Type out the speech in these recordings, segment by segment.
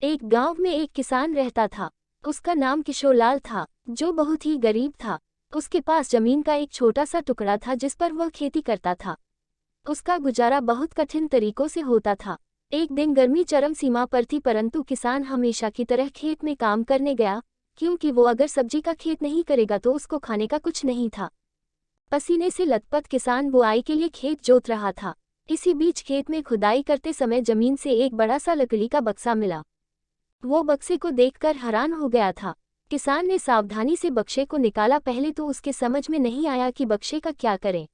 एक गांव में एक किसान रहता था। उसका नाम किशोरलाल था, जो बहुत ही गरीब था। उसके पास जमीन का एक छोटा सा टुकड़ा था जिस पर वह खेती करता था। उसका गुजारा बहुत कठिन तरीकों से होता था। एक दिन गर्मी चरम सीमा पर थी, परंतु किसान हमेशा की तरह खेत में काम करने गया, क्योंकि वो अगर सब्जी का खेत नहीं करेगा तो उसको खाने का कुछ नहीं था। पसीने से लथपथ किसान बुआई के लिए खेत जोत रहा था। इसी बीच खेत में खुदाई करते समय जमीन से एक बड़ा सा लकड़ी का बक्सा मिला। वो बक्से को देखकर हैरान हो गया था। किसान ने सावधानी से बक्से को निकाला। पहले तो उसके समझ में नहीं आया कि बक्से का क्या करें।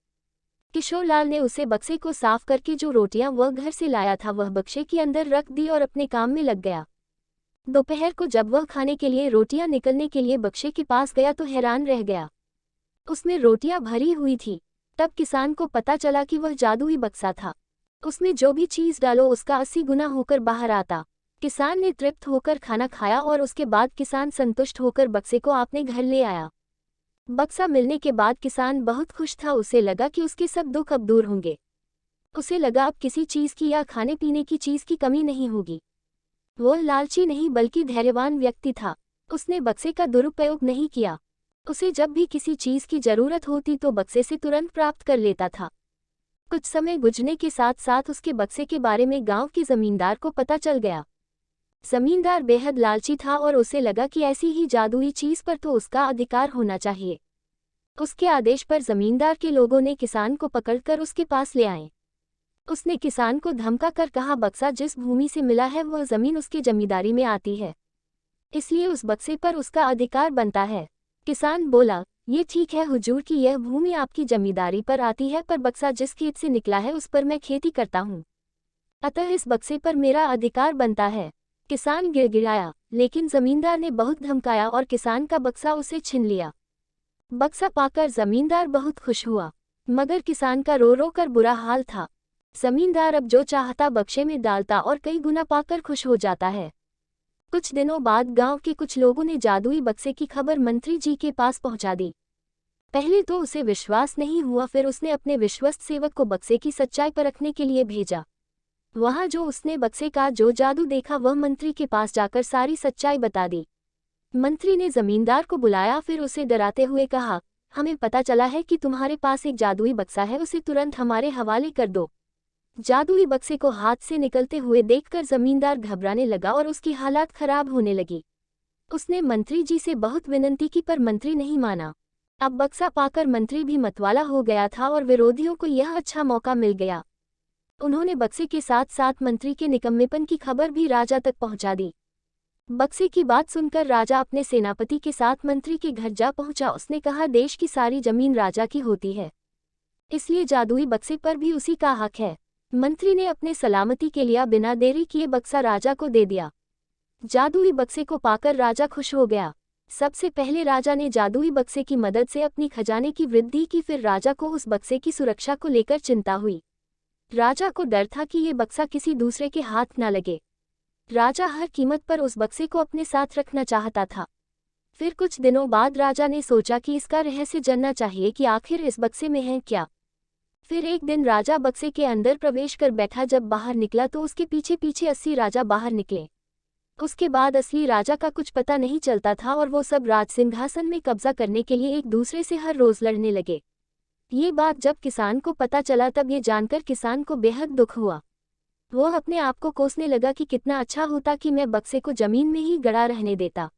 किशोरलाल ने उसे बक्से को साफ करके जो रोटियां वह घर से लाया था वह बक्से के अंदर रख दी और अपने काम में लग गया। दोपहर को जब वह खाने के लिए रोटियां निकलने के लिए बक्से के पास गया तो हैरान रह गया। उसमें रोटियां भरी हुई थी। तब किसान को पता चला कि वह जादुई बक्सा था। उसमें जो भी चीज डालो उसका 80 गुना होकर बाहर आता। किसान ने तृप्त होकर खाना खाया और उसके बाद किसान संतुष्ट होकर बक्से को अपने घर ले आया। बक्सा मिलने के बाद किसान बहुत खुश था। उसे लगा कि उसके सब दुख अब दूर होंगे। उसे लगा अब किसी चीज की या खाने पीने की चीज की कमी नहीं होगी। वो लालची नहीं बल्कि धैर्यवान व्यक्ति था। उसने बक्से का दुरुपयोग नहीं किया। उसे जब भी किसी चीज की जरूरत होती तो बक्से से तुरंत प्राप्त कर लेता था। कुछ समय गुजरने के साथ साथ उसके बक्से के बारे में गांव के जमींदार को पता चल गया। जमींदार बेहद लालची था और उसे लगा कि ऐसी ही जादुई चीज पर तो उसका अधिकार होना चाहिए। उसके आदेश पर जमींदार के लोगों ने किसान को पकड़कर उसके पास ले आए। उसने किसान को धमका कर कहा, बक्सा जिस भूमि से मिला है वह जमीन उसकी जमींदारी में आती है, इसलिए उस बक्से पर उसका अधिकार बनता है। किसान बोला, ये ठीक है हुजूर कि यह भूमि आपकी जमींदारी पर आती है, पर बक्सा जिस खेत से निकला है उस पर मैं खेती करता हूँ, अतः इस बक्से पर मेरा अधिकार बनता है। किसान गिड़गिड़ाया, लेकिन जमींदार ने बहुत धमकाया और किसान का बक्सा उसे छीन लिया। बक्सा पाकर जमींदार बहुत खुश हुआ, मगर किसान का रो रो कर बुरा हाल था। जमींदार अब जो चाहता बक्से में डालता और कई गुना पाकर खुश हो जाता है। कुछ दिनों बाद गांव के कुछ लोगों ने जादुई बक्से की खबर मंत्री जी के पास पहुंचा दी। पहले तो उसे विश्वास नहीं हुआ, फिर उसने अपने विश्वस्त सेवक को बक्से की सच्चाई परखने के लिए भेजा। वहां जो उसने बक्से का जो जादू देखा वह मंत्री के पास जाकर सारी सच्चाई बता दी। मंत्री ने जमींदार को बुलाया, फिर उसे डराते हुए कहा, हमें पता चला है कि तुम्हारे पास एक जादुई बक्सा है, उसे तुरंत हमारे हवाले कर दो। जादुई बक्से को हाथ से निकलते हुए देखकर जमींदार घबराने लगा और उसकी हालात खराब होने लगी। उसने मंत्री जी से बहुत विनती की, पर मंत्री नहीं माना। अब बक्सा पाकर मंत्री भी मतवाला हो गया था और विरोधियों को यह अच्छा मौका मिल गया। उन्होंने बक्से के साथ साथ मंत्री के निकम्मेपन की खबर भी राजा तक पहुंचा दी। बक्से की बात सुनकर राजा अपने सेनापति के साथ मंत्री के घर जा पहुंचा। उसने कहा, देश की सारी जमीन राजा की होती है, इसलिए जादुई बक्से पर भी उसी का हक है। मंत्री ने अपने सलामती के लिए बिना देरी किए बक्सा राजा को दे दिया। जादुई बक्से को पाकर राजा खुश हो गया। सबसे पहले राजा ने जादुई बक्से की मदद से अपनी खजाने की वृद्धि की, फिर राजा को उस बक्से की सुरक्षा को लेकर चिंता हुई। राजा को डर था कि ये बक्सा किसी दूसरे के हाथ न लगे। राजा हर कीमत पर उस बक्से को अपने साथ रखना चाहता था। फिर कुछ दिनों बाद राजा ने सोचा कि इसका रहस्य जानना चाहिए कि आखिर इस बक्से में है क्या। फिर एक दिन राजा बक्से के अंदर प्रवेश कर बैठा। जब बाहर निकला तो उसके पीछे पीछे 80 राजा बाहर निकले। उसके बाद असली राजा का कुछ पता नहीं चलता था और वो सब राज सिंहासन में कब्जा करने के लिए एक दूसरे से हर रोज लड़ने लगे। ये बात जब किसान को पता चला तब ये जानकर किसान को बेहद दुख हुआ। वो अपने आप को कोसने लगा कि कितना अच्छा होता कि मैं बक्से को जमीन में ही गड़ा रहने देता।